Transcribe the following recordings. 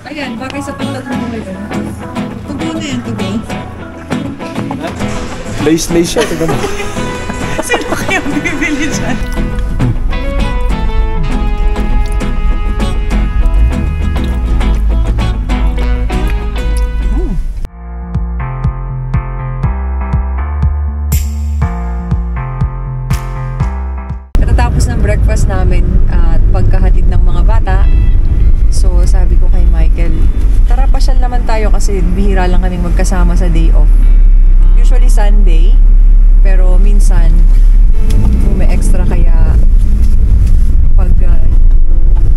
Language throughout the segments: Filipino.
Ayan, bakit sa pagtatlo mo ngayon? Tubo na yan, tubo. Lace-lace siya, tignan mo. Sino kaya bibili dyan? Katatapos ng breakfast namin at pagkahatid ng mga bata. So sabi ko kay Michael, tara pasyal naman tayo kasi bihira lang kaming magkasama sa day off. Usually Sunday, pero minsan may extra kaya pag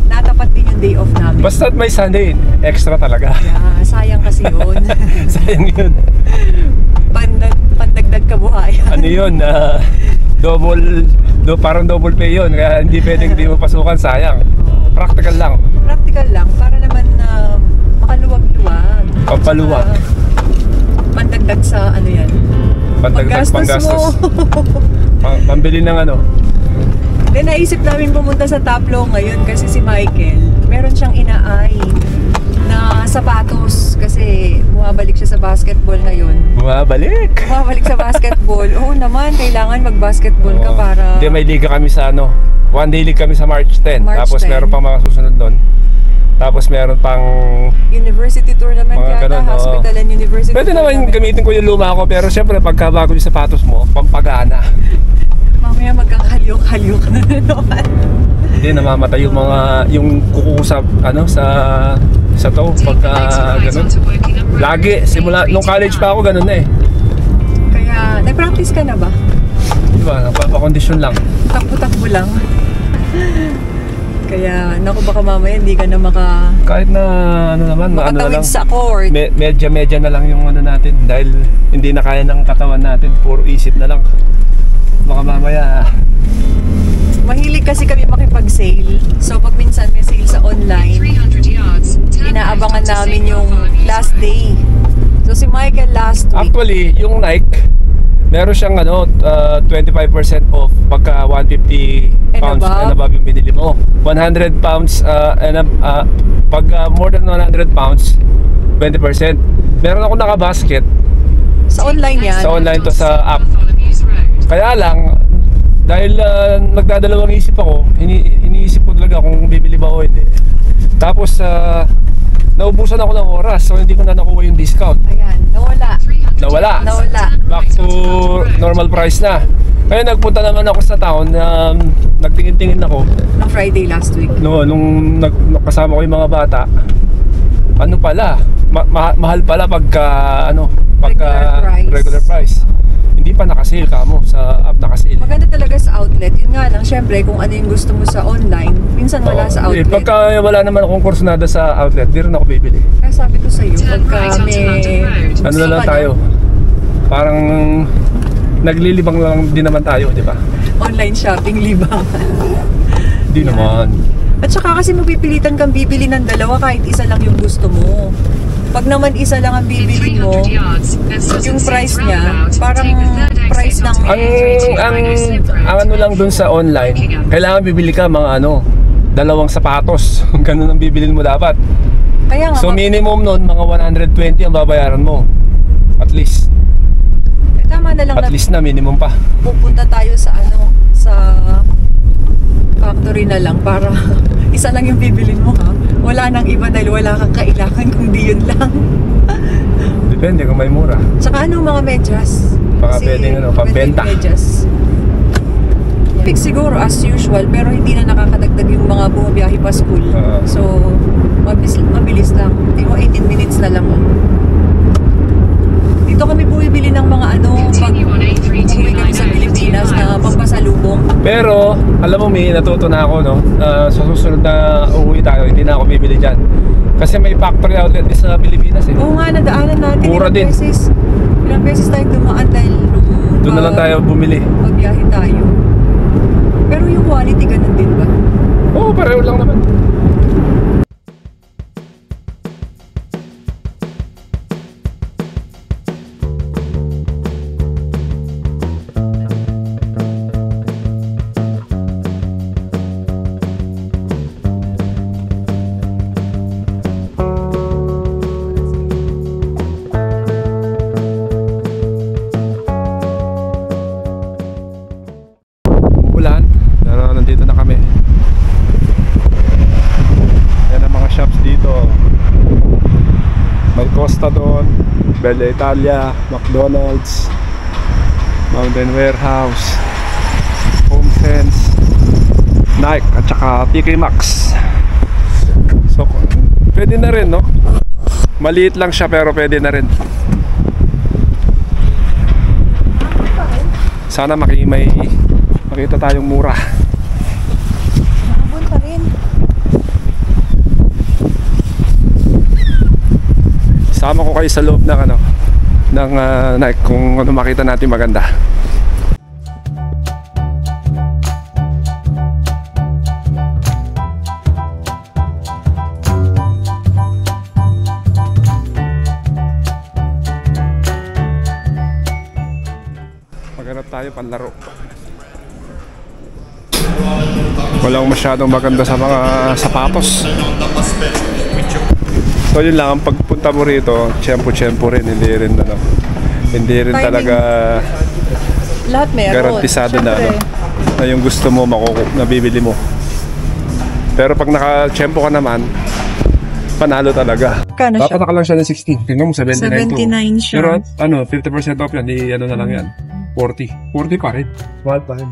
natapat din yung day off namin. Basta't may Sunday, extra talaga. Yeah, sayang kasi yun. Sayang yun. Pandagdag kabuhayan. Ano yun? Parang double pay yun. Kaya hindi pwedeng di mo pasukan, sayang. Practical lang. Practical lang para naman makaluwag-luwag. Pampaluwag. Pandagdag sa ano yan. Panggastos. Pambili ng ano. Then naisip namin pumunta sa Taplow ngayon kasi si Michael, meron siyang inaay na sapatos kasi bumabalik siya sa basketball ngayon. Bumabalik sa basketball. Oo naman, kailangan mag-basketball ka para... Hindi, may liga kami sa ano. One day league kami sa March 10. Tapos 10. Meron pang mga susunod doon. Tapos meron pang... University tournament yata, ganun, hospital and university. Pwede naman gamitin ko yung luma ko, pero syempre pagka bago yung sapatos mo, pampagana. Mamaya magkakalyok-kalyok ka na naman. Hindi, namamatay yung mga, yung kuko sa, ano, sa toe, pagka ganun. Lagi, simula, nung college pa ako, ganun na eh. Kaya, nag-practice ka na ba? Diba, nagpapakondisyon lang. Takbo-takbo lang. Kaya, naku baka mamaya hindi ka na kahit na, ano naman, ano na lang. sa court. Medya na lang yung ano natin, dahil hindi na kaya ng katawan natin, puro isip na lang. Baka mamaya. Mahilig kasi kami makipag-sale. So pag minsan may sale sa online, inaabangan namin yung last day. So si Michael last week. Actually, yung Nike, meron siyang ano, 25% off pagka 150 pounds and above yung binili mo. 100 pounds pag more than 100 pounds, 20%. Meron ako naka-basket. Sa online yan? Sa online to, sa app. Kaya lang, dahil nagdadalawang isip ako, iniisip ko talaga kung bibili ba o hindi. Tapos, naubusan ako ng oras, so hindi ko na nakuha yung discount. Ayan, nawala. Back to normal price na. Kaya nagpunta naman ako sa town, nagtingin-tingin ako. Nung Friday last week? No, nung kasama ko yung mga bata, ano pala, mahal pala pagka regular price. Hindi pa nakasale ka mo, sa app nakasale. Maganda talaga sa outlet. Yun nga lang, syempre kung ano yung gusto mo sa online, minsan wala sa outlet. Pagka wala naman akong kursunada sa outlet, di rin ako bibili. Kaya sabi ko sa'yo, pagka may... Ano na lang tayo? Parang naglilibang lang din naman tayo, di ba? Online shopping, libang. Hindi naman. At saka kasi mapipilitan kang bibili ng dalawa kahit isa lang yung gusto mo. Pag naman isa lang ang bibili mo, yung price niya, parang price ng... Ang ano lang dun sa online, kailangan bibili ka mga dalawang sapatos. Ganun ang bibilin mo dapat. Kaya nga, so minimum nun, mga 120 ang babayaran mo. At least. Tama na lang at least na minimum pa. Pupunta tayo sa sa factory na lang para isa lang yung bibilin mo ha. Wala nang iba dahil wala kang kailangan kundi yun lang. Depende kung may mura. Tsaka mga medyas? Baka pwedeng pambenta. Medyas. Fix siguro as usual pero hindi na nakakadagdag yung mga bumabiyahe pa school. So mabilis lang. Tingko 18 minutes na lang. Dito kami bumibili ng mga pag umuwi kami sa Pilipinas na pampasalubong. Pero, alam mo may natuto na ako sa susunod na uuwi tayo, hindi na ako bibili dyan. Kasi may factory outlet din sa Pilipinas eh. Oo nga, nadaanan natin. Mura din. Ilang beses tayo dumaan dahil doon na lang tayo bumili. Pagbiyahe tayo. Pero yung quality ganun din ba? Oo, pareho lang naman. Costa doon, Bella Italia, McDonald's, Mountain Warehouse, HomeSense, Nike at saka TK Maxx. So pwede na rin, no? Maliit lang siya pero pwede na rin. Sana makita tayong mura. Mahabon pa rin. Sama ko kayo sa loob ng Nike kung ano makita natin maganda. Maghanap tayo panlaro. Walang masyadong maganda sa mga sapatos. So yun lang, ang pagpunta mo rito, tiyempo-tiyempo rin, hindi rin Timing. talaga Lahat meron. garantisado na, Syempre. na yung gusto mo nabibili mo. Pero pag naka-tiyempo ka naman, panalo talaga. Kano siya? Papatak lang siya ng 16. Tingnan mo, 79 to. 79 siya. Pero 50% off yan, na lang yan. 40 pa rin. Mahal pa rin.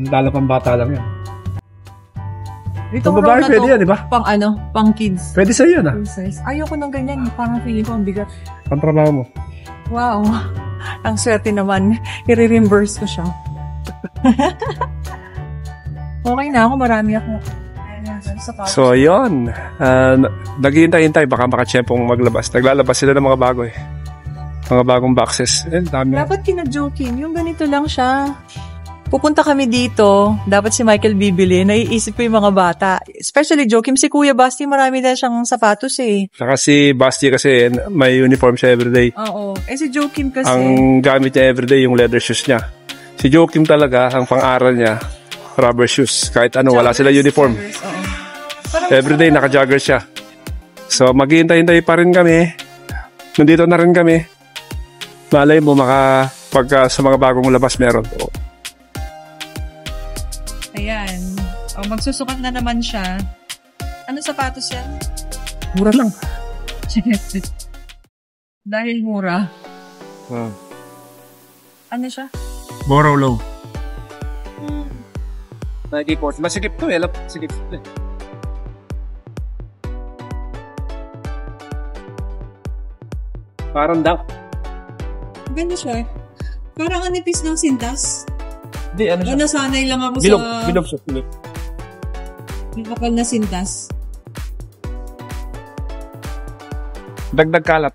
Lalo pang bata lang yan. Itong Pang babae round na pwede to, yan, di ba? pang kids. Pwede sa'yo yun, Full size. Ayoko ng ganyan. Parang feeling ko ang bigat. Ang trabaho mo. Wow. Ang swerte naman. I-reimburse ko siya. Okay na ako. Marami ako. So, yun. Naghihintay-hintay. Baka makachempong maglabas. Naglalabas sila ng mga bago eh. Mga bagong boxes. Dami. Dapat kina-joking. Yung ganito lang siya. Pupunta kami dito, dapat si Michael bibili, naiisip ko yung mga bata. Especially Joakim, si Kuya Basti, marami na siyang sapatos eh. Saka si Basti kasi may uniform siya everyday. Oo. Si Joakim kasi... Ang gamit niya everyday yung leather shoes niya. Si Joakim talaga, ang pang-aral niya, rubber shoes. Kahit ano, wala sila uniform. Everyday, naka-jogger siya. So, maghihintay-hintay pa rin kami. Nandito na rin kami. Malay mo, pagka sa mga bagong labas meron. Ayan. Magsusukat na naman siya. Ano sapatos yan? Mura lang. Dahil mura. Ano siya? Borrow low. Nag-import. Masikip to eh. Masikip to eh. Parang duck. Ganda siya. Parang anipis ng sintas. Hindi, ano siya? Nasanay lang ako Bilog siya. Yung kapal na sintas. Dagdag kalat.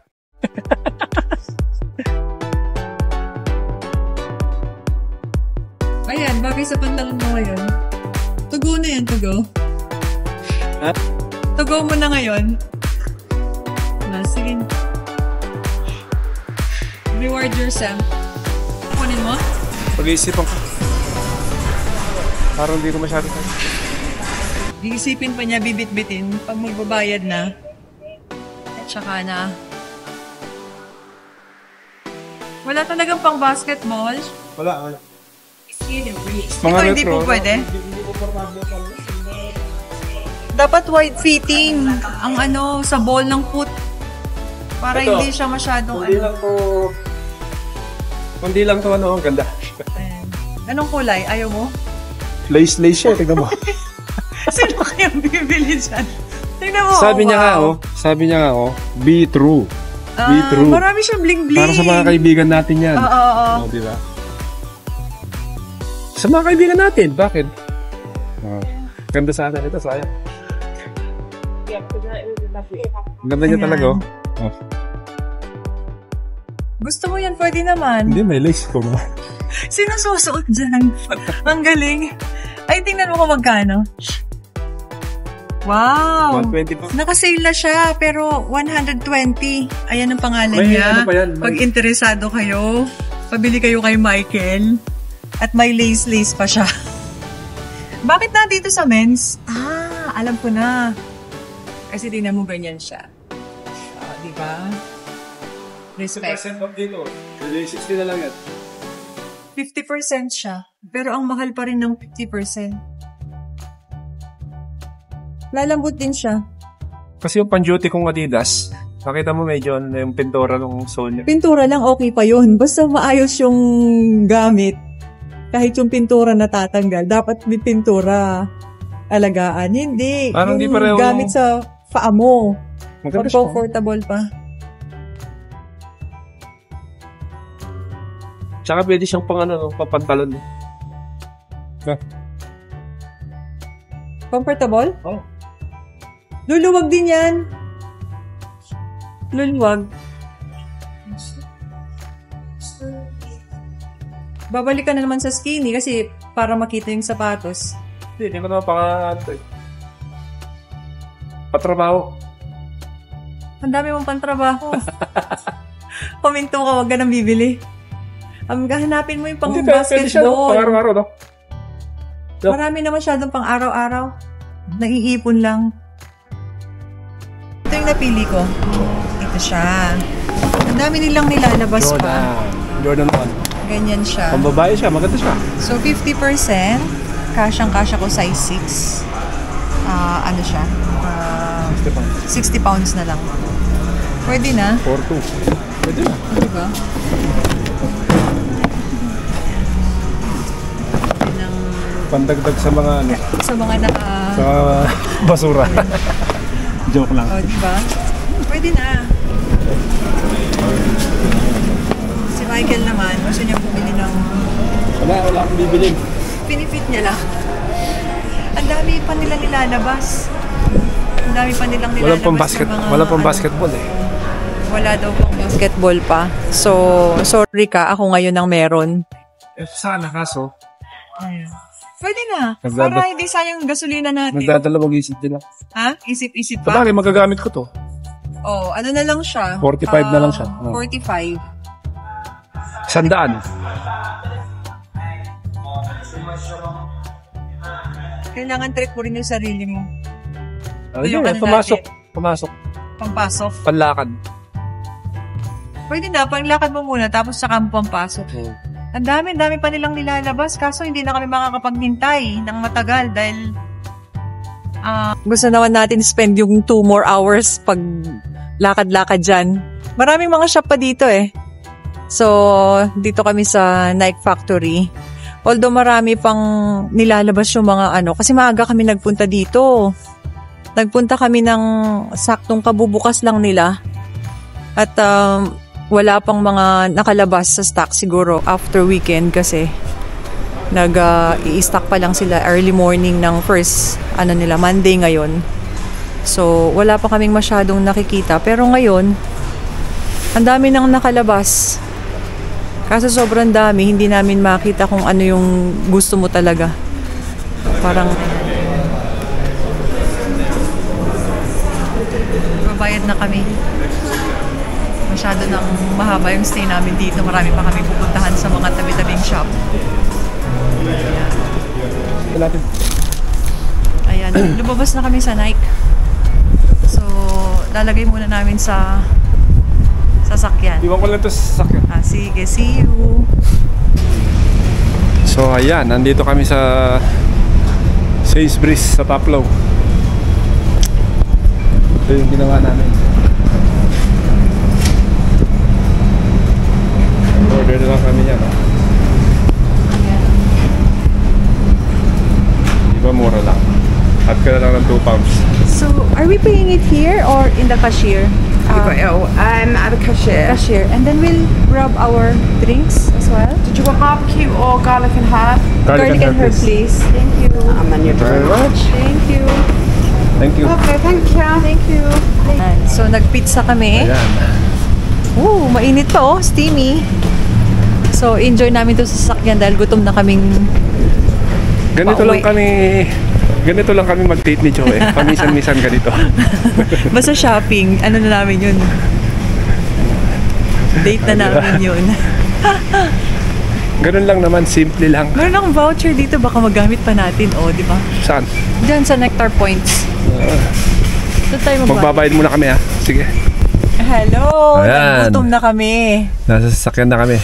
Ayan, bagay sa pantalon mo ngayon. Tugo na yan, tugo. Ha? Tugo mo na ngayon. Sige. Reward yourself. Kunin mo? Pag-iisipan ko. Parang hindi ko masyado. Iisipin pa niya, bibit-bitin. Pag magbabayad na. At saka na. Wala talagang pang basketball. Wala. Ito hindi po pwede. Dapat wide fitting. Ang sa ball ng foot. Para Ito, hindi siya masyadong Kundi lang to ang ganda. Anong kulay? Ayaw mo? Lace siya, tingnan mo. Sino kayang bibili dyan? Tingnan mo. Sabi niya nga, be true. Be true. Marami siyang bling-bling. Para sa mga kaibigan natin yan. Oo. Di ba? Sa mga kaibigan natin, bakit? Ganda sana ito, sayang. Ganda niya talaga, Gusto mo yan, pwede naman. Hindi, may lace ko. Sino susuot dyan? Ang galing. Ay, tingnan mo kung magkano. Wow! 120 pa. Nakasale na siya, pero 120. Ayan ang pangalan niya. Pag interesado kayo, pabili kayo kay Michael. At may lace pa siya. Bakit nandito sa men's? Alam ko na. Kasi tingnan mo ganyan siya. Diba? Respect. 50% off dito. 60 na lang yan. 50% siya. Pero ang mahal pa rin ng 50%. Lalambot din siya. Kasi yung pan-duty kong Adidas, Nakita mo medyo ano, yung pintura ng sole niya. Pintura lang okay pa yun. Basta maayos yung gamit. Kahit yung pintura natatanggal, dapat may pintura alagaan. Hindi. Parang yung di pareho gamit sa paa mo. Maganda siya. Comfortable pa. Tsaka pwede siyang pang ano, papantalon. Comfortable? Oh. Luluwag din yan. Luluwag. Babalik ka na naman sa skinny kasi para makita yung sapatos. Hindi ko naman patrabaho. Ang dami mong pantrabaho. Paminto ka, wag ka nang bibili. Hanapin mo yung pang Hindi, pwede siya, no? basketball. Pang-araw-araw, no? Marami na masyadong pang araw-araw. Naiipon lang. Ito yung napili ko. Ito siya. Ang dami nilang nilalabas pa. Jordan 1. Ganyan siya. Pang babae siya, maganda siya. So, 50%. Kasyang-kasya ko size 6. Ano siya? 60 pounds. 60 pounds na lang. Pwede na. 4'2". Pwede na. Diba? Pandagdag sa mga ano, Sa mga sa basura. Joke lang. diba? Pwede na. Si Michael naman, gusto niya bumili ng Wala akong bibiling. pinifit niya lang. Ang dami pa nila nilalabas. Ang dami pa nilang nilalabas. Walang pang basketball eh. Wala daw pang basketball pa. So, sorry ka, ako ngayon ang meron. Sana kaso. Ayun. Pwede na. Para hindi sayang gasolina natin. Nagdadalawang isip din ako. Ha? Isip-isip pa? Sabagay, magagamit ko to. Oh, ano na lang siya? 45 na lang siya. 45. 100. Kailangan trick mo rin yung sarili mo. Ayun, ano pumasok. Pangpasok. Panlakad. Pwede na, panglakad mo muna tapos saka mo pampasok. Ang dami pa nilang nilalabas kaso hindi na kami makakapaghintay ng matagal dahil gusto naman natin spend yung 2 more hours pag lakad-lakad dyan. Maraming mga shop pa dito eh. So, dito kami sa Nike Factory. Although marami pang nilalabas yung mga ano, kasi maaga kami nagpunta dito. Nagpunta kami ng saktong kabubukas lang nila. At wala pang mga nakalabas sa stock siguro after weekend kasi i-stock pa lang sila early morning ng first nila Monday ngayon. So wala pa kaming masyadong nakikita pero ngayon ang dami nang nakalabas. Kaso sobrang dami, hindi namin makita kung ano yung gusto mo talaga. Parang babayad na kami. Masyado nang mahaba yung stay namin dito. Marami pa kami pupuntahan sa mga tabi-tabing shop. Ayan, lumabas na kami sa Nike. So, lalagay muna namin sa sasakyan. Iwan ko lang ito sa sasakyan. Sige, see you. So, ayan. Nandito kami sa Sainsbury's sa Taplow. Ito yung ginawa namin. Order na lang kami yan, no? Diba mura lang? At ka na lang ng 2 pounds. So, are we paying it here or in the cashier? At the cashier. Cashier. And then we'll grab our drinks as well. Did you want barbecue or garlic and herb? Garlic and herb, please. Thank you. And then your Very drink. much. Thank you. Thank you. Okay, thank you. Thank you. So, nagpizza kami. Ayan. Mainit pa steamy. So, enjoy namin to sa sasakyan dahil gutom na kaming Ganito pauwi. lang kami mag-date ni Joe eh. Pamisan-misan ka dito. Basta shopping, ano na namin yun. Date na namin yun. Ganun lang naman, simple lang. Meron akong voucher dito, baka magamit pa natin, di ba? Saan? Diyan sa Nectar Points. Doon tayo magbayad. Magbabayad muna kami, ha? Sige. Hello! Ayan. Nagutom na kami. Nasa sasakyan na kami.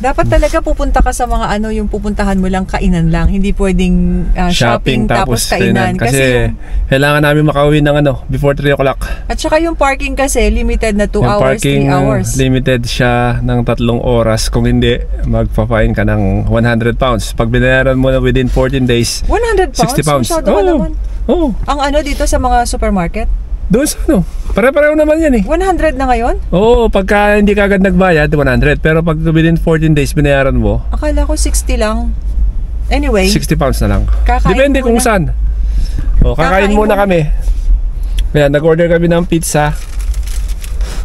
Dapat talaga pupunta ka sa mga yung pupuntahan mo lang, kainan lang. Hindi pwedeng shopping tapos kainan. Kasi kailangan namin makauwi ng before 3 o'clock. At saka yung parking kasi limited na 2 Yung hours, 3 hours. limited siya ng 3 oras. Kung hindi, magpa-fine ka ng 100 pounds. Pag binayaran mo na within 14 days, 100 pounds? 60 pounds. Masyado ka naman. Oo. Ang dito sa mga supermarket? Doon sa pare-pareho naman yan eh. 100 na ngayon? Oo, pagka hindi ka agad nagbayad, 100. Pero pag within 14 days binayaran mo, Akala ko 60 lang. Anyway, 60 pounds na lang. Kakain Depende kung muna. saan. Kakain muna kami. Kaya nag-order kami ng pizza.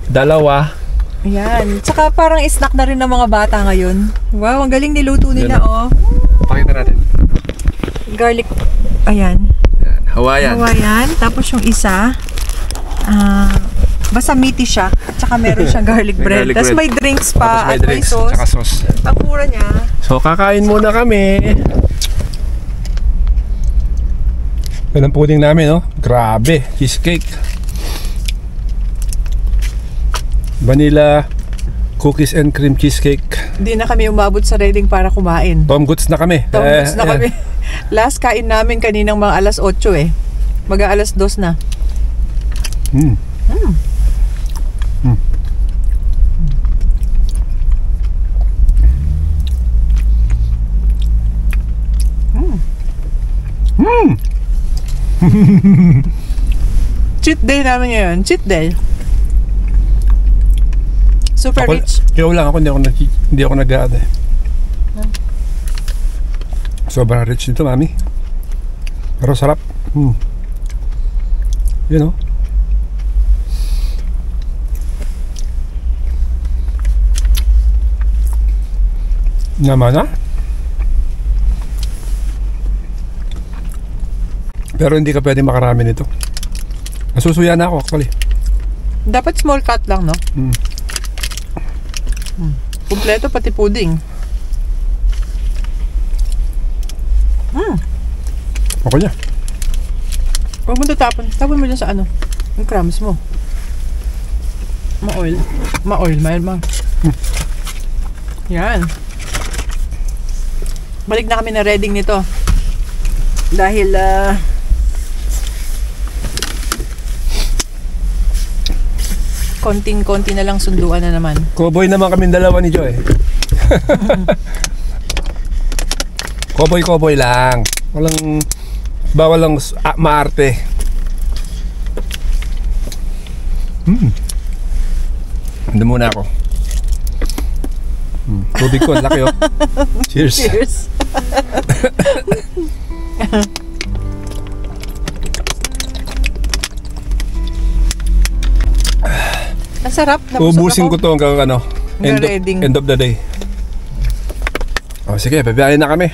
2. Ayan. Tsaka parang snack na rin ng mga bata ngayon. Wow, ang galing niluto nila, Yan, Pakita natin. Garlic. Ayan. Hawaiian. Hawaiian. Tapos yung isa, basta meaty siya. At saka meron siyang garlic bread. Garlic Tapos bread. may drinks Tapos pa may at may drinks, sauce. tsaka sauce. Ang mura niya. So kakain muna kami. Yan ang pudding namin, Grabe, cheesecake. Vanilla cookies and cream cheesecake. Hindi na kami umabot sa Reading para kumain. Tom Goods na kami. Tom Goods na kami. Last kain namin kaninang mga alas 8 eh. Mag-aalas 2 na. Cheat day namin ngayon. Cheat day. Super rich. Ikaw lang ako, hindi ako nag-aada. Sobrang rich nito, mami. Pero sarap. Yun, Naman na. Pero hindi ka pwede makarami nito. Nasusuya na ako actually. Dapat small cut lang, no? Kumpleto pati pudding. Okay niya. Huwag mo tatapon. Tapon mo dyan sa yung crumbs mo. Ma-oil. Ma-oil, ma. Yan. Balik na kami na Reading nito. Dahil, konting-konti na lang sunduan na naman. Cowboy naman kami dalawa ni Joy. Cowboy lang. Bawal lang maarte. Hindi muna ako. Tubig ko, laki Cheers. Cheers. Masarap. Ubusin ko to hanggang Reading. end of the day. Sige, babiyahin na kami.